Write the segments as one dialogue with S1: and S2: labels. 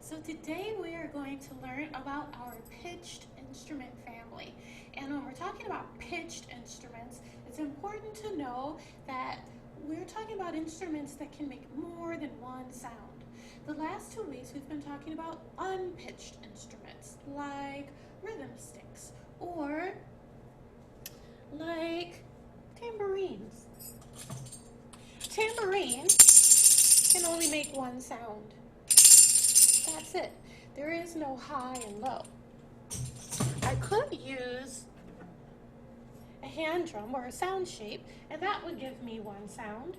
S1: So today we are going to learn about our pitched instrument family. And when we're talking about pitched instruments, it's important to know that we're talking about instruments that can make more than one sound. The last 2 weeks we've been talking about unpitched instruments like rhythm sticks or like tambourines. Tambourines can only make one sound. That's it. There is no high and low. I could use a hand drum or a sound shape, and that would give me one sound.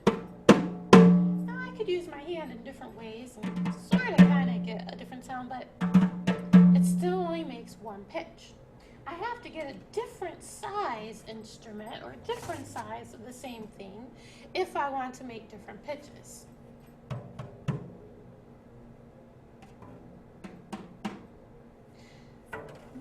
S1: Now I could use my hand in different ways and sort of kind of get a different sound, but it still only makes one pitch. I have to get a different size instrument or different size of the same thing if I want to make different pitches.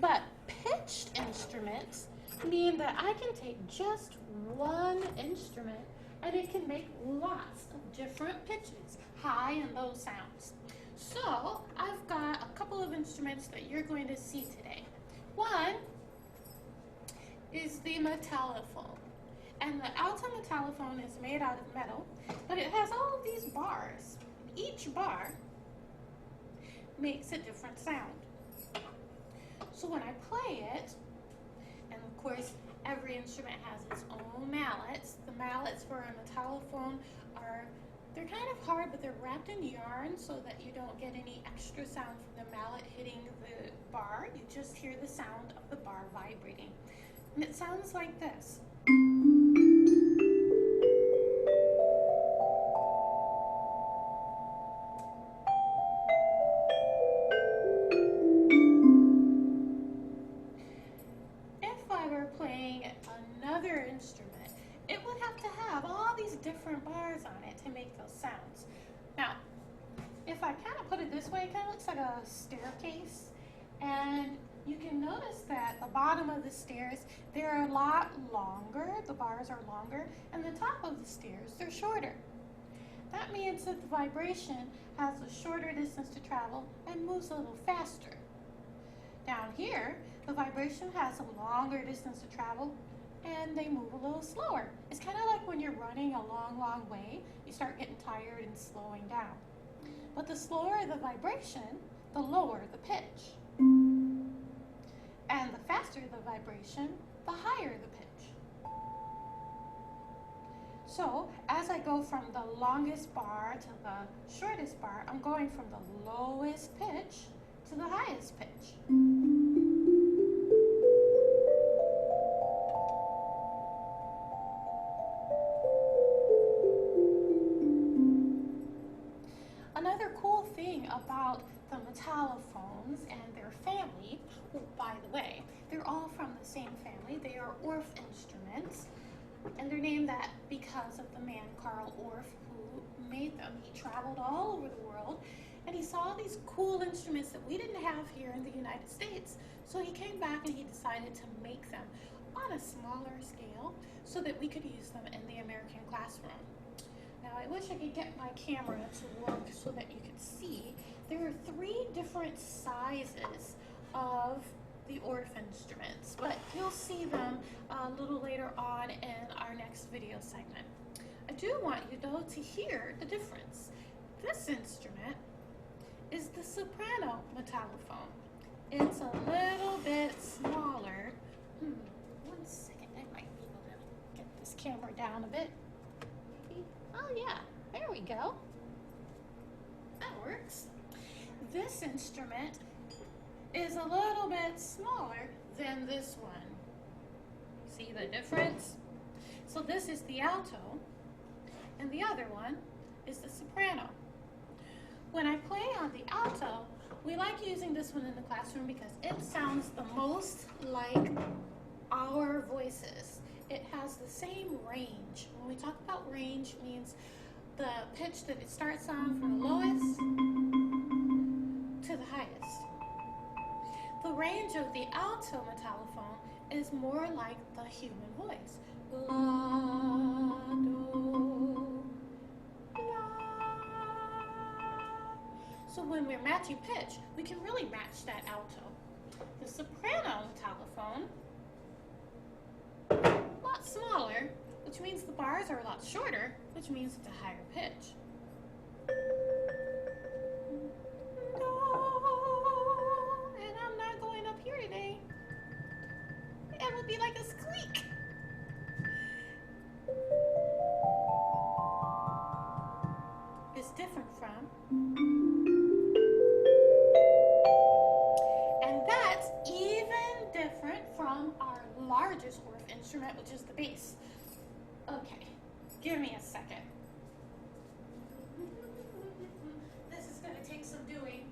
S1: But pitched instruments mean that I can take just one instrument and it can make lots of different pitches, high and low sounds. So I've got a couple of instruments that you're going to see today. One is the metallophone. And the alto metallophone is made out of metal, but it has all of these bars. Each bar makes a different sound. So when I play it, and of course every instrument has its own mallets. The mallets for a metallophone they're kind of hard, but they're wrapped in yarn so that you don't get any extra sound from the mallet hitting the bar. You just hear the sound of the bar vibrating. And it sounds like this. Playing another instrument, it would have to have all these different bars on it to make those sounds. Now, if I kind of put it this way, it kind of looks like a staircase, and you can notice that the bottom of the stairs, they're a lot longer, the bars are longer, and the top of the stairs, they're shorter. That means that the vibration has a shorter distance to travel and moves a little faster. Down here, the vibration has a longer distance to travel and they move a little slower. It's kind of like when you're running a long way, you start getting tired and slowing down. But the slower the vibration, the lower the pitch. And the faster the vibration, the higher the pitch. So as I go from the longest bar to the shortest bar, I'm going from the lowest pitch to the highest pitch. Another cool thing about the metallophones and their family, by the way, they're all from the same family. They are Orff instruments, and they're named that because of the man Carl Orff who made them. He traveled all over the world and he saw these cool instruments that we didn't have here in the United States. So he came back and he decided to make them on a smaller scale so that we could use them in the American classroom. Now I wish I could get my camera to work so that you could see. There are 3 different sizes of the Orff instruments, but you'll see them a little later on in our next video segment. I do want you though to hear the difference. This instrument is the soprano metallophone. It's a little bit smaller. One second, I might be able to get this camera down a bit. Maybe. Oh yeah, there we go. That works. This instrument is a little bit smaller than this one. See the difference? So this is the alto, and the other one is the soprano. When I play on the alto, we like using this one in the classroom because it sounds the most like our voices. It has the same range. When we talk about range, it means the pitch that it starts on from the lowest to the highest. The range of the alto metallophone is more like the human voice. La, do, la. So when we're matching pitch, we can really match that alto. The soprano metallophone, a lot smaller, which means the bars are a lot shorter, which means it's a higher pitch. No, and I'm not going up here today. It would be like a squeak. It's different from, and that's even different from our largest Orff instrument, which is the bass. Okay, give me a second. This is going to take some doing.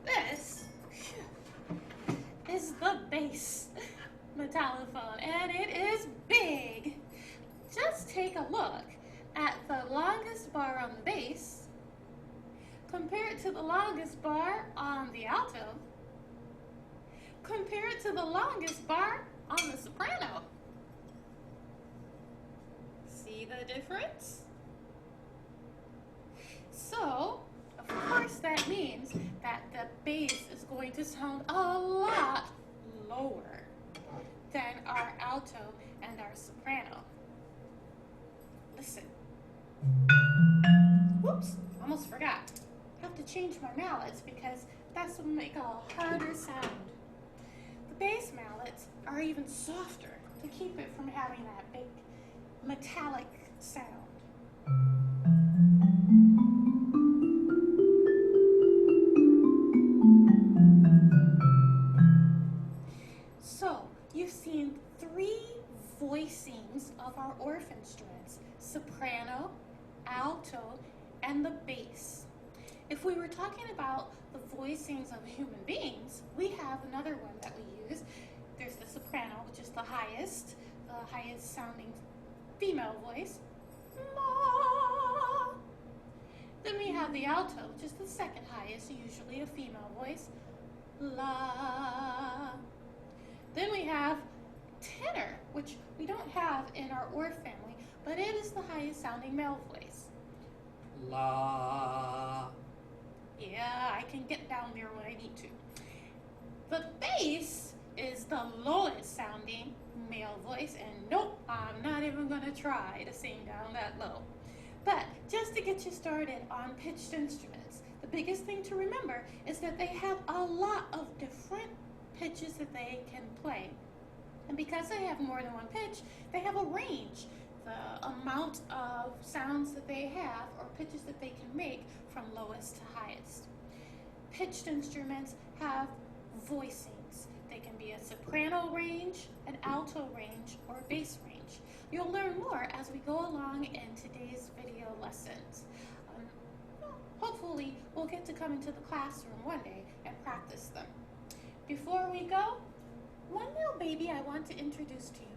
S1: This is the bass metallophone, and it is big. Just take a look at the longest bar on the bass, compare it to the longest bar on the alto, compare it to the longest bar on the soprano. See the difference? So, of course, that means that the bass is going to sound a lot lower than our alto and our soprano. Listen. Whoops, almost forgot. I have to change my mallets because that's what make a harder sound. The bass mallets are even softer to keep it from having that big metallic sound. So, you've seen 3 voicings of our Orff instruments: soprano, alto, and the bass. If we were talking about the voicings of human beings, we have another one that we use. There's the soprano, which is the highest sounding female voice. La. Then we have the alto, which is the second highest, usually a female voice. La. Then we have tenor, which we don't have in our Orff family, but it is the highest sounding male voice. La. Yeah, I can get down there when I need to. The bass is the lowest sounding male voice, and nope, I'm not even gonna try to sing down that low. But just to get you started on pitched instruments, the biggest thing to remember is that they have a lot of different pitches that they can play. And because they have more than one pitch, they have a range. The amount of sounds that they have, or pitches that they can make, from lowest to highest. Pitched instruments have voicings. They can be a soprano range, an alto range, or a bass range. You'll learn more as we go along in today's video lessons. Hopefully, we'll get to come into the classroom one day and practice them. Before we go, one little baby I want to introduce to you.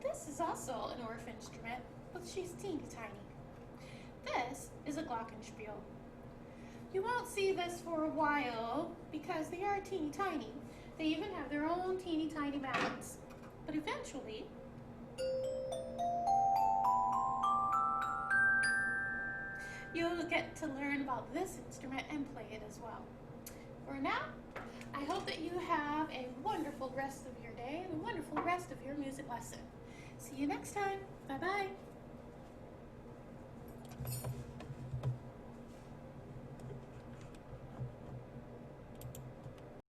S1: This is also an Orff instrument, but she's teeny tiny. This is a glockenspiel. You won't see this for a while because they are teeny tiny. They even have their own teeny tiny mallets. But eventually, you'll get to learn about this instrument and play it as well. For now, I hope that you have a wonderful rest of your day and a wonderful rest of your music lesson. See you next time. Bye-bye.